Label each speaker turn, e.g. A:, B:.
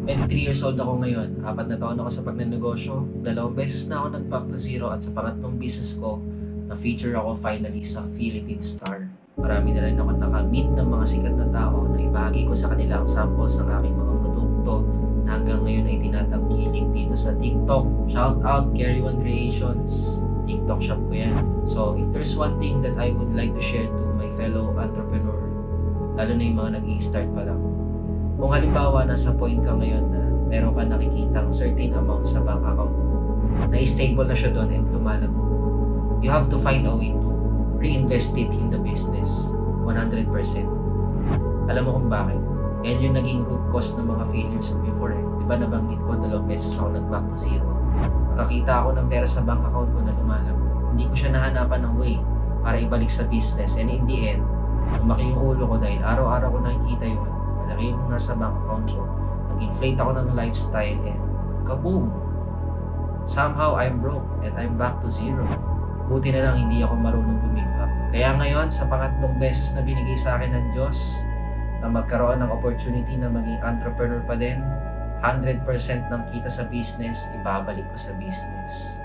A: 23 years old ako ngayon, 4 na taon ako sa pagnenegosyo, 2 beses na ako nag-back to zero at sa pangatlong business ko, na-feature ako finally sa Philippine Star. Marami na rin ako nakamit ng mga sikat na tao na ibahagi ko sa kanila ang samples ng aking mga produkto na hanggang ngayon ay tinatangkilik dito sa TikTok. Shout out Gary One Creations, TikTok shop ko yan. So if there's one thing that I would like to share to my fellow entrepreneur, lalo na yung mga nag-i-start pa lang, kung halimbawa nasa point ka ngayon na meron ka nakikitang certain amount sa bank account mo, na stable na siya doon and lumalago, you have to find a way to reinvest it in the business 100%. Alam mo kung bakit? Yan yung naging root cause ng mga failures ko before eh. Diba nabanggit ko, 2 beses ako nag-back to zero. Nakakita ako ng pera sa bank account ko na lumalago. Hindi ko siya nahanapan ng way para ibalik sa business. And in the end, lumaki yung ulo ko dahil araw-araw ko nakikita yun. Malaki yung nasa bank account ko. Nag-inflate ako ng lifestyle and kaboom! Somehow I'm broke and I'm back to zero. Buti na lang hindi ako marunong give up. Kaya ngayon, sa pangatlong beses na binigay sa akin ng Diyos na magkaroon ng opportunity na maging entrepreneur pa din, 100% ng kita sa business, ibabalik ko sa business.